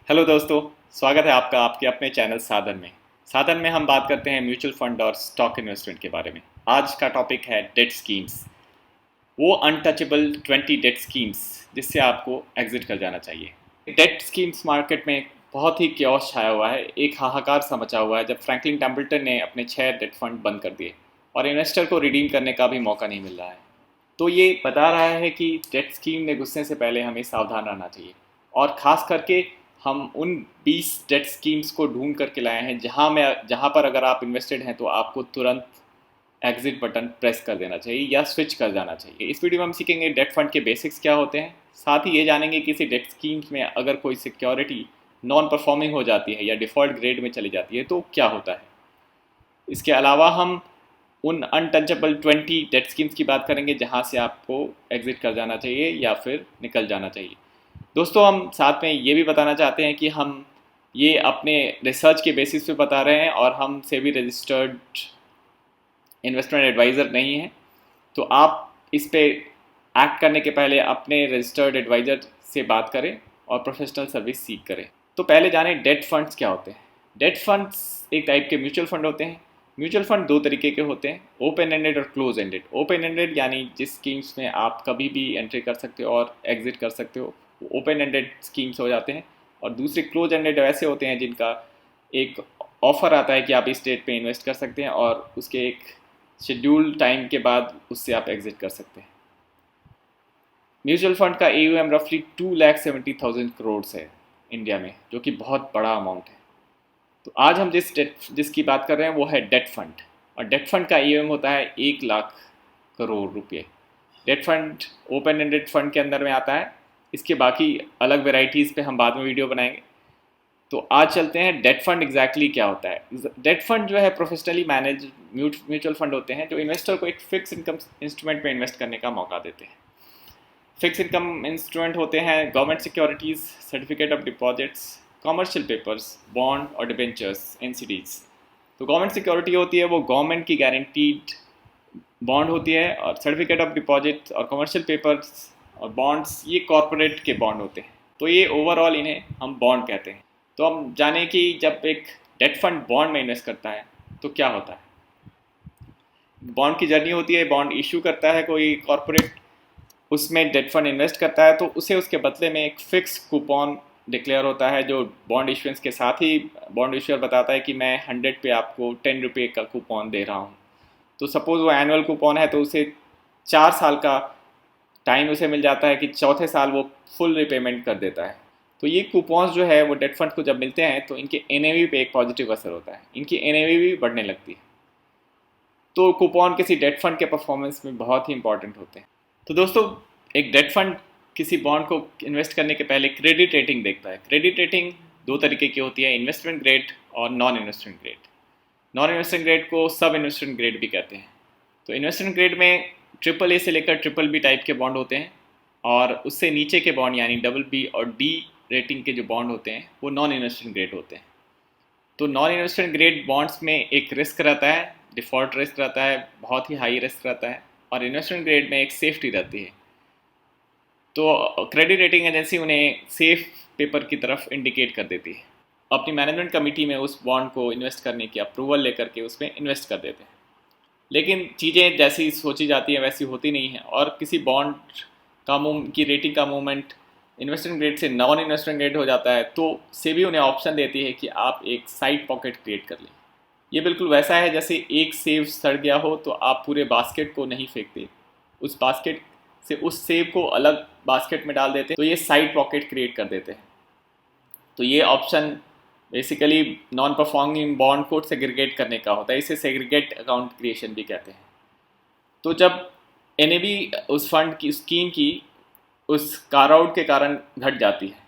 Hello दोस्तों, स्वागत है आपका आपके अपने चैनल साधन में हम बात करते हैं म्यूचुअल फंड और स्टॉक इन्वेस्टमेंट के बारे में। आज का टॉपिक है डेट स्कीम्स, वो अनटचेबल 20 डेट स्कीम्स जिससे आपको एग्जिट कर जाना चाहिए। डेट स्कीम्स मार्केट में बहुत ही क्योस छाया हुआ है, एक हाहाकार सा मचा हुआ है जब फ्रैंकलिन टेम्पल्टन ने अपने 6 डेट फंड बंद कर दिए और इन्वेस्टर को रिडीम करने का भी मौका नहीं मिल रहा है। तो ये बता रहा है कि डेट स्कीम ने घुसने से पहले हमें सावधान रहना चाहिए, और ख़ास करके हम उन 20 डेट स्कीम्स को ढूंढ करके लाए हैं जहाँ पर अगर आप इन्वेस्टेड हैं तो आपको तुरंत एग्जिट बटन प्रेस कर देना चाहिए या स्विच कर जाना चाहिए। इस वीडियो में हम सीखेंगे डेट फंड के बेसिक्स क्या होते हैं, साथ ही ये जानेंगे कि किसी डेट स्कीम्स में अगर कोई सिक्योरिटी नॉन परफॉर्मिंग हो जाती है या डिफ़ॉल्ट ग्रेड में चली जाती है तो क्या होता है। इसके अलावा हम उन अनटचेबल 20 डेट स्कीम्स की बात करेंगे जहां से आपको एग्जिट कर जाना चाहिए या फिर निकल जाना चाहिए। दोस्तों, हम साथ में ये भी बताना चाहते हैं कि हम ये अपने रिसर्च के बेसिस पे बता रहे हैं और हम सेबी रजिस्टर्ड इन्वेस्टमेंट एडवाइज़र नहीं हैं। तो आप इस पे एक्ट करने के पहले अपने रजिस्टर्ड एडवाइज़र से बात करें और प्रोफेशनल सर्विस सीख करें। तो पहले जानें डेट फंड्स क्या होते हैं। डेट फंड्स एक टाइप के म्यूचुअल फंड होते हैं। म्यूचुअल फंड दो तरीके के होते हैं, ओपन एंडेड और क्लोज एंडेड। ओपन एंडेड यानी जिस स्कीम्स में आप कभी भी एंट्री कर सकते हो और एग्जिट कर सकते हो, ओपन एंडेड स्कीम्स हो जाते हैं। और दूसरे क्लोज एंडेड वैसे होते हैं जिनका एक ऑफर आता है कि आप इस डेट पे इन्वेस्ट कर सकते हैं और उसके एक शेड्यूल टाइम के बाद उससे आप एग्जिट कर सकते हैं। म्यूचुअल फंड का AUM रफली 2,70,000 करोड़ है इंडिया में, जो कि बहुत बड़ा अमाउंट है। तो आज हम जिसकी बात कर रहे हैं वो है डेट फंड, और डेट फंड का AUM होता है 1,00,000 करोड़ रुपये। Debt fund open ended fund के अंदर में आता है। इसके बाकी अलग वेराइटीज़ पे हम बाद में वीडियो बनाएंगे। तो आज चलते हैं डेट फंड एग्जैक्टली क्या होता है। डेट फंड जो है प्रोफेशनली मैनेज म्यूचुअल फंड होते हैं जो इन्वेस्टर को एक फिक्स इनकम इंस्ट्रूमेंट में इन्वेस्ट करने का मौका देते हैं। फिक्स इनकम इंस्ट्रूमेंट होते हैं government securities, certificate of deposits, commercial papers, bond और डिबेंचर्स, NCDs। तो गवर्नमेंट सिक्योरिटी होती है वो गवर्नमेंट की गारंटीड बॉन्ड होती है, और सर्टिफिकेट ऑफ डिपॉजिट और कमर्शियल पेपर्स और बॉन्ड्स ये कॉरपोरेट के बॉन्ड होते हैं। तो ये ओवरऑल इन्हें हम बॉन्ड कहते हैं। तो हम जाने कि जब एक डेट फंड बॉन्ड में इन्वेस्ट करता है तो क्या होता है। बॉन्ड की जर्नी होती है, बॉन्ड इशू करता है कोई कॉरपोरेट, उसमें डेट फंड इन्वेस्ट करता है तो उसे उसके बदले में एक फिक्स कूपन डिक्लेयर होता है, जो बॉन्ड इशुएंस के साथ ही बॉन्ड इशूअर बताता है कि मैं 100 पे आपको 10 रुपये का कूपन दे रहा हूँ। तो सपोज़ वो एनुअल कूपन है तो उसे 4 साल का टाइम उसे मिल जाता है कि चौथे साल वो फुल रिपेमेंट कर देता है। तो ये कूपन्स जो है वो डेट फंड को जब मिलते हैं तो इनके NAV पे एक पॉजिटिव असर होता है, इनकी NAV भी बढ़ने लगती है। तो कूपन किसी डेट फंड के परफॉर्मेंस में बहुत ही इंपॉर्टेंट होते हैं। तो दोस्तों, एक डेट फंड किसी बॉन्ड को इन्वेस्ट करने के पहले क्रेडिट रेटिंग देखता है। क्रेडिट रेटिंग दो तरीके की होती है, इन्वेस्टमेंट ग्रेड और non investment grade. Non investment grade को सब इन्वेस्टमेंट ग्रेड भी कहते हैं। तो इन्वेस्टमेंट ग्रेड में AAA से लेकर BBB टाइप के बॉन्ड होते हैं, और उससे नीचे के बॉन्ड यानी BB और D रेटिंग के जो बॉन्ड होते हैं वो नॉन इन्वेस्टमेंट ग्रेड होते हैं। तो नॉन इन्वेस्टमेंट ग्रेड बॉन्ड्स में एक रिस्क रहता है, डिफ़ॉल्ट रिस्क रहता है, बहुत ही हाई रिस्क रहता है, और इन्वेस्टमेंट ग्रेड में एक सेफ्टी रहती है। तो क्रेडिट रेटिंग एजेंसी उन्हें सेफ पेपर की तरफ इंडिकेट कर देती है। अपनी मैनेजमेंट कमेटी में उस बॉन्ड को इन्वेस्ट करने की अप्रूवल लेकर के उसमें इन्वेस्ट कर देते हैं। लेकिन चीज़ें जैसी सोची जाती हैं वैसी होती नहीं हैं, और किसी बॉन्ड की रेटिंग का मूवमेंट इन्वेस्टमेंट ग्रेड से नॉन इन्वेस्टमेंट ग्रेड हो जाता है तो सेबी उन्हें ऑप्शन देती है कि आप एक साइड पॉकेट क्रिएट कर लें। ये बिल्कुल वैसा है जैसे एक सेब सड़ गया हो तो आप पूरे बास्केट को नहीं फेंकते, उस बास्केट से उस सेब को अलग बास्केट में डाल देते हैं, तो ये साइड पॉकेट क्रिएट कर देते हैं। तो ये option basically non performing bond को सेग्रीगेट करने का होता है, इसे सेग्रीगेट अकाउंट क्रिएशन भी कहते हैं। तो जब NAV उस फंड की स्कीम की उस कार आउट के कारण घट जाती है,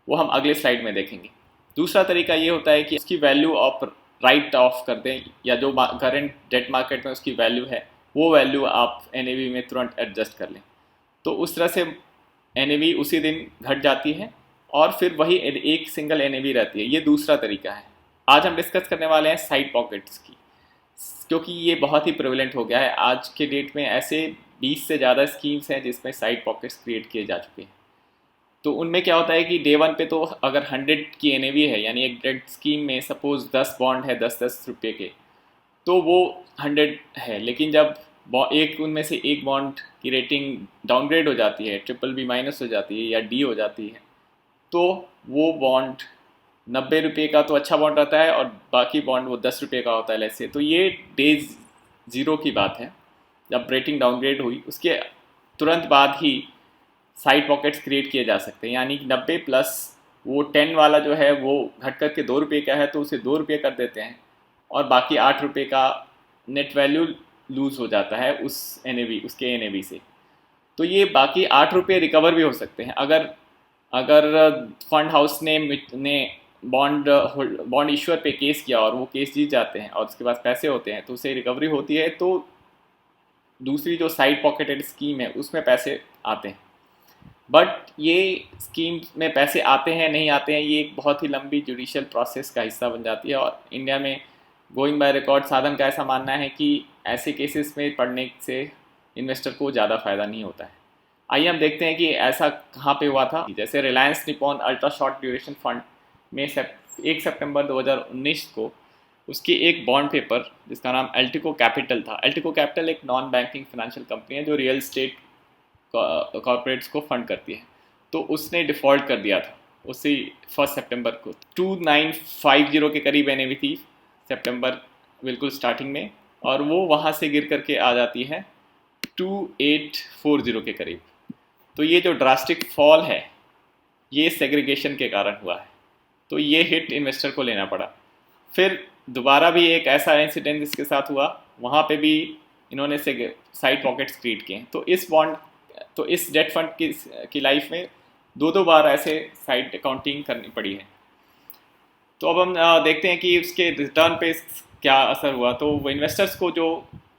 वो हम अगले स्लाइड में देखेंगे। दूसरा तरीका ये होता है कि उसकी वैल्यू ऑफ राइट ऑफ कर दें, या जो करंट डेट मार्केट में उसकी वैल्यू है वो वैल्यू आप NAV में तुरंत एडजस्ट कर लें। तो उस तरह से NAV उसी दिन घट जाती है और फिर वही एक सिंगल NAV रहती है। ये दूसरा तरीका है। आज हम डिस्कस करने वाले हैं साइड पॉकेट्स की, क्योंकि ये बहुत ही प्रेवलेंट हो गया है। आज के डेट में ऐसे 20 से ज़्यादा स्कीम्स हैं जिसमें साइड पॉकेट्स क्रिएट किए जा चुके हैं। तो उनमें क्या होता है कि डे वन पे तो अगर 100 की एनएवी है, यानी एक डेट स्कीम में सपोज 10 बॉन्ड है 10-10 रुपये के, तो वो 100 है। लेकिन जब एक उनमें से एक बॉन्ड की रेटिंग डाउनग्रेड हो जाती है, BBB- हो जाती है या डी हो जाती है, तो वो बॉन्ड 90 रुपये का तो अच्छा बॉन्ड रहता है और बाकी बॉन्ड वो 10 रुपये का होता है लेट्स से। तो ये डे ज़ीरो की बात है, जब रेटिंग डाउनग्रेड हुई उसके तुरंत बाद ही साइड पॉकेट्स क्रिएट किए जा सकते हैं। यानी 90 प्लस वो 10 वाला जो है वो घट करके 2 रुपये का है तो उसे 2 रुपये कर देते हैं, और बाकी 8 रुपये का नेट वैल्यू लूज़ हो जाता है उस एनएवी, उसके एनएवी से। तो ये बाकी 8 रुपये रिकवर भी हो सकते हैं अगर अगर फंड हाउस ने बॉन्ड इश्यूअर पे केस किया और वो केस जीत जाते हैं और उसके पास पैसे होते हैं तो उसे रिकवरी होती है, तो दूसरी जो साइड पॉकेटेड स्कीम है उसमें पैसे आते हैं। बट ये स्कीम में पैसे आते हैं नहीं आते हैं, ये एक बहुत ही लंबी जुडिशियल प्रोसेस का हिस्सा बन जाती है। और इंडिया में गोइंग बाय रिकॉर्ड साधन का ऐसा मानना है कि ऐसे केसेस में पढ़ने से इन्वेस्टर को ज़्यादा फ़ायदा नहीं होता है। आइए हम देखते हैं कि ऐसा कहाँ पे हुआ था। जैसे Reliance Nippon ultra short duration fund में 1 सितंबर 2019 को उसकी एक बॉन्ड पेपर जिसका नाम एल्टिको कैपिटल था। एल्टिको कैपिटल एक नॉन बैंकिंग फाइनेंशियल कंपनी है जो रियल स्टेट कॉर्पोरेट्स को फंड करती है। तो उसने डिफ़ॉल्ट कर दिया था उसी 1 सितंबर को। 2950 के करीब एनएवी थी सितंबर बिल्कुल स्टार्टिंग में, और वो वहाँ से गिर करके आ जाती है 2840 के करीब। तो ये जो ड्रास्टिक फॉल है ये सेग्रीगेशन के कारण हुआ है, तो ये हिट इन्वेस्टर को लेना पड़ा। फिर दोबारा भी एक ऐसा इंसिडेंट इसके साथ हुआ, वहाँ पे भी इन्होंने साइड पॉकेट्स क्रिएट किए। तो इस डेट फंड की लाइफ में दो बार ऐसे साइड अकाउंटिंग करनी पड़ी है। तो अब हम देखते हैं कि उसके रिटर्न पे क्या असर हुआ। तो वो इन्वेस्टर्स को जो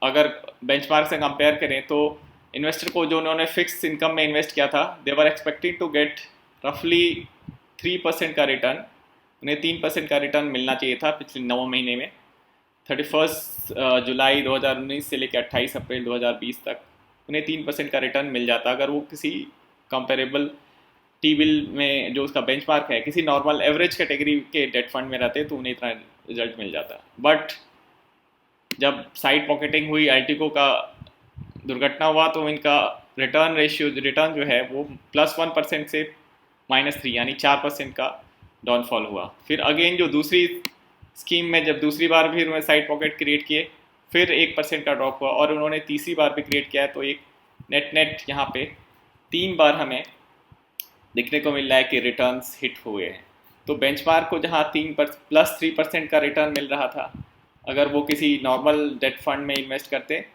अगर बेंचमार्क से कंपेयर करें तो इन्वेस्टर को जो उन्होंने फिक्स इनकम में इन्वेस्ट किया था, दे वर एक्सपेक्टिंग टू गेट रफली 3% का रिटर्न। उन्हें 3% का रिटर्न मिलना चाहिए था पिछले 9 महीने में, 31 जुलाई 2019 से लेकर 28 अप्रैल 2020 तक उन्हें 3% का रिटर्न मिल जाता अगर वो किसी कंपेरेबल टी बिल में जो उसका बेंचमार्क है किसी नॉर्मल एवरेज कैटेगरी के डेट फंड में रहते तो उन्हें इतना रिजल्ट मिल जाता। बट जब साइड पॉकेटिंग हुई, अल्टिको का दुर्घटना हुआ, तो इनका रिटर्न जो है वो +1% से -3 यानी 4% का डाउनफॉल हुआ। फिर अगेन जो दूसरी स्कीम में जब दूसरी बार फिर उन्होंने साइड पॉकेट क्रिएट किए, फिर 1% का ड्रॉप हुआ, और उन्होंने तीसरी बार भी क्रिएट किया है। तो एक नेट यहाँ पे 3 बार हमें देखने को मिल रहा है कि रिटर्न्स हिट हुए हैं। तो बेंचमार्क को जहाँ +3% का रिटर्न मिल रहा था, अगर वो किसी नॉर्मल डेट फंड में इन्वेस्ट करते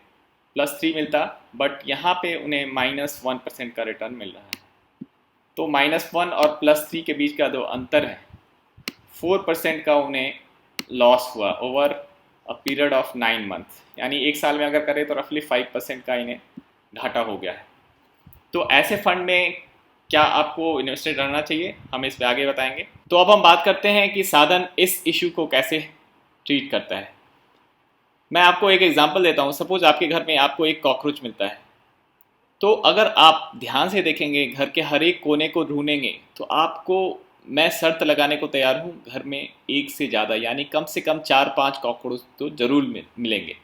+3 मिलता, बट यहाँ पे उन्हें -1% का रिटर्न मिल रहा है। तो -1 और +3 के बीच का जो अंतर है 4% का उन्हें लॉस हुआ over a period of 9 month, यानी एक साल में अगर करें तो रफली 5% का इन्हें घाटा हो गया है। तो ऐसे फंड में क्या आपको इन्वेस्टेड रहना चाहिए, हम इस पे आगे बताएंगे। तो अब हम बात करते हैं कि साधन इस इशू को कैसे ट्रीट करता है। मैं आपको एक एग्जांपल देता हूँ। सपोज आपके घर में आपको एक कॉकरोच मिलता है, तो अगर आप ध्यान से देखेंगे, घर के हर एक कोने को ढूंढेंगे, तो आपको मैं शर्त लगाने को तैयार हूँ घर में एक से ज़्यादा यानी कम से कम 4-5 कॉकरोच तो ज़रूर मिलेंगे।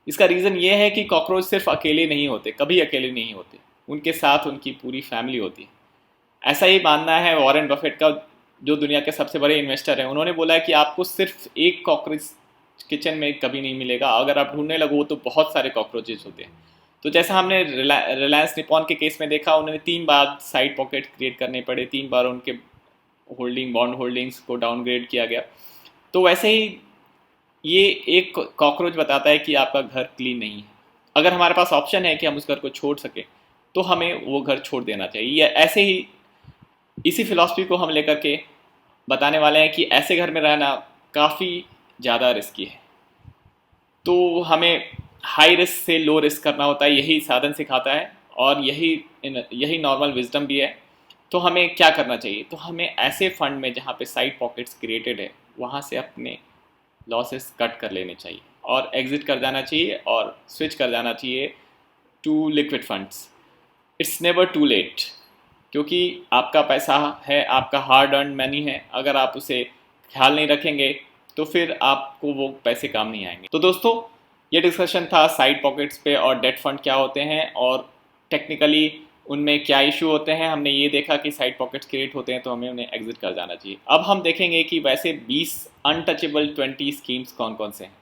इसका रीज़न ये है कि कॉकरोच सिर्फ अकेले नहीं होते, कभी अकेले नहीं होते, उनके साथ उनकी पूरी फैमिली होती है। ऐसा ही मानना है वॉरेन बफेट का, जो दुनिया के सबसे बड़े इन्वेस्टर हैं। उन्होंने बोला है कि आपको सिर्फ एक कॉकरोच किचन में कभी नहीं मिलेगा, अगर आप ढूंढने लगो तो बहुत सारे कॉकरोचेस होते हैं। तो जैसा हमने रिलायंस निपॉन के केस में देखा, उन्होंने 3 बार साइड पॉकेट क्रिएट करने पड़े, 3 बार उनके बॉन्ड होल्डिंग्स को डाउनग्रेड किया गया। तो वैसे ही ये एक कॉकरोच बताता है कि आपका घर क्लीन नहीं है। अगर हमारे पास ऑप्शन है कि हम उस घर को छोड़ सकें तो हमें वो घर छोड़ देना चाहिए। ऐसे ही इसी फिलॉसफी को हम लेकर के बताने वाले हैं कि ऐसे घर में रहना काफ़ी ज़्यादा रिस्की है, तो हमें हाई रिस्क से लो रिस्क करना होता है, यही साधन सिखाता है और यही नॉर्मल विजडम भी है। तो हमें क्या करना चाहिए, तो हमें ऐसे फंड में जहाँ पे साइड पॉकेट्स क्रिएटेड है वहाँ से अपने लॉसेस कट कर लेने चाहिए और एग्जिट कर जाना चाहिए और स्विच कर जाना चाहिए to liquid funds. It's never too late. क्योंकि आपका पैसा है, आपका हार्ड अर्न मनी है, अगर आप उसे ख्याल नहीं रखेंगे तो फिर आपको वो पैसे काम नहीं आएंगे। तो दोस्तों, ये डिस्कशन था साइड पॉकेट्स पे और डेट फंड क्या होते हैं और टेक्निकली उनमें क्या इशू होते हैं। हमने ये देखा कि साइड पॉकेट्स क्रिएट होते हैं तो हमें उन्हें एग्जिट कर जाना चाहिए। अब हम देखेंगे कि वैसे 20 अनटचेबल 20 स्कीम्स कौन कौन से हैं।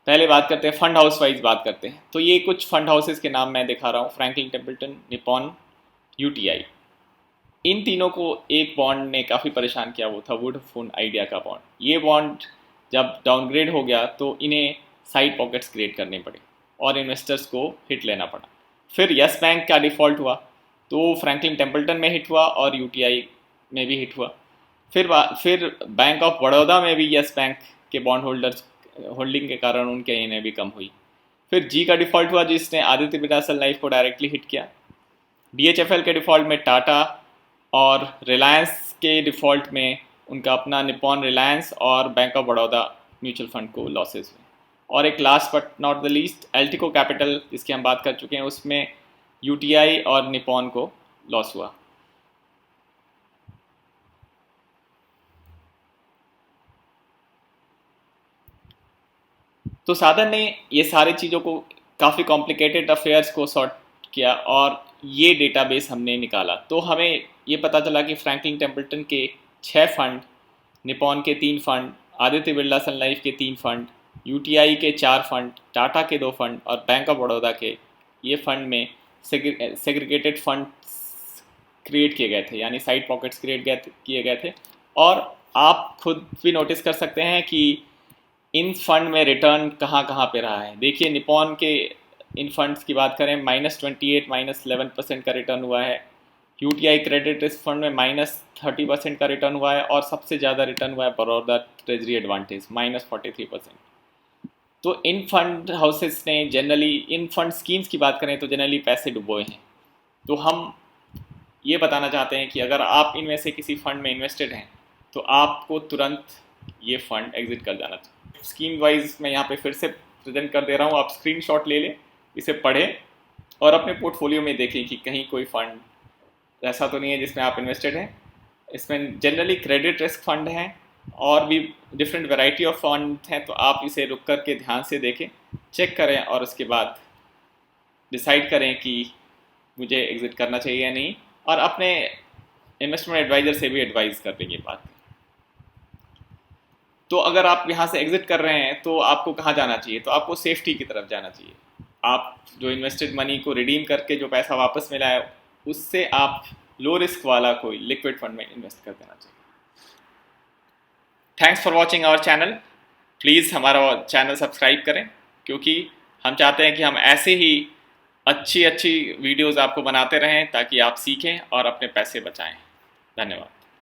पहले बात करते हैं फंड हाउस वाइज बात करते हैं। तो ये कुछ फंड हाउसेस के नाम मैं दिखा रहा हूँ, फ्रैंकलिन टेम्पल्टन, निपॉन, यूटीआई। इन तीनों को एक बॉन्ड ने काफ़ी परेशान किया, वो था वोडाफोन आइडिया का बॉन्ड। ये बॉन्ड जब डाउनग्रेड हो गया तो इन्हें साइड पॉकेट्स क्रिएट करने पड़े और इन्वेस्टर्स को हिट लेना पड़ा। फिर यस बैंक का डिफ़ॉल्ट हुआ तो फ्रैंकलिन टेम्पल्टन में हिट हुआ और यूटीआई में भी हिट हुआ। फिर बैंक ऑफ बड़ौदा में भी यस बैंक के बॉन्ड होल्डर्स होल्डिंग के कारण उनके इन्हें भी कम हुई। फिर जी का डिफ़ॉल्ट हुआ जिसने आदित्य बिरला सन लाइफ को डायरेक्टली हिट किया। डीएचएफएल के डिफ़ॉल्ट में टाटा और रिलायंस के डिफ़ॉल्ट में उनका अपना निपॉन रिलायंस और bank of Baroda mutual fund को लॉसेस हुए। और एक last but not the least Altico capital, जिसकी हम बात कर चुके हैं, उसमें यूटीआई और निपॉन को लॉस हुआ। तो साधन ने ये सारी चीज़ों को, काफ़ी कॉम्प्लिकेटेड अफेयर्स को सॉर्ट किया और ये डेटाबेस हमने निकाला। तो हमें ये पता चला कि फ्रैंकलिन टेम्पल्टन के 6 फंड, निपॉन के 3 फंड, आदित्य बिरला सन लाइफ के 3 फंड, यूटीआई के 4 फंड, टाटा के 2 फंड और बैंक ऑफ बड़ौदा के ये फंड में सेग्रीगेटेड फंड क्रिएट किए गए थे, यानी साइड पॉकेट्स क्रिएट किए गए थे। और आप खुद भी नोटिस कर सकते हैं कि इन फंड में रिटर्न कहाँ कहाँ पे रहा है। देखिए, निपॉन के इन फंड्स की बात करें, -28 -11% का रिटर्न हुआ है। यूटीआई क्रेडिट रिस्क फंड में -30% का रिटर्न हुआ है और सबसे ज़्यादा रिटर्न हुआ है बड़ौदा ट्रेजरी एडवांटेज, -43%। तो इन फंड हाउसेस ने जनरली, इन फंड स्कीम्स की बात करें तो जनरली पैसे डुबोए हैं। तो हम ये बताना चाहते हैं कि अगर आप इनमें से किसी फंड में इन्वेस्टेड हैं तो आपको तुरंत ये फंड एग्जिट कर जाना चाहिए। स्कीम वाइज मैं यहाँ पे फिर से प्रेजेंट कर दे रहा हूँ, आप स्क्रीनशॉट ले लें, इसे पढ़ें और अपने पोर्टफोलियो में देखें कि कहीं कोई फंड ऐसा तो नहीं है जिसमें आप इन्वेस्टेड हैं। इसमें जनरली क्रेडिट रिस्क फंड हैं और भी डिफरेंट वैरायटी ऑफ फंड हैं, तो आप इसे रुक कर के ध्यान से देखें, चेक करें और उसके बाद डिसाइड करें कि मुझे एग्जिट करना चाहिए या नहीं, और अपने इन्वेस्टमेंट एडवाइज़र से भी एडवाइस कर देंगे बात। तो अगर आप यहाँ से एग्जिट कर रहे हैं तो आपको कहाँ जाना चाहिए? तो आपको सेफ्टी की तरफ जाना चाहिए। आप जो इन्वेस्टेड मनी को रिडीम करके जो पैसा वापस मिला है उससे आप लो रिस्क वाला कोई लिक्विड फंड में इन्वेस्ट कर देना चाहिए। Thanks for watching our channel. Please हमारा चैनल सब्सक्राइब करें, क्योंकि हम चाहते हैं कि हम ऐसे ही अच्छी अच्छी वीडियोज़ आपको बनाते रहें ताकि आप सीखें और अपने पैसे बचाएं। धन्यवाद।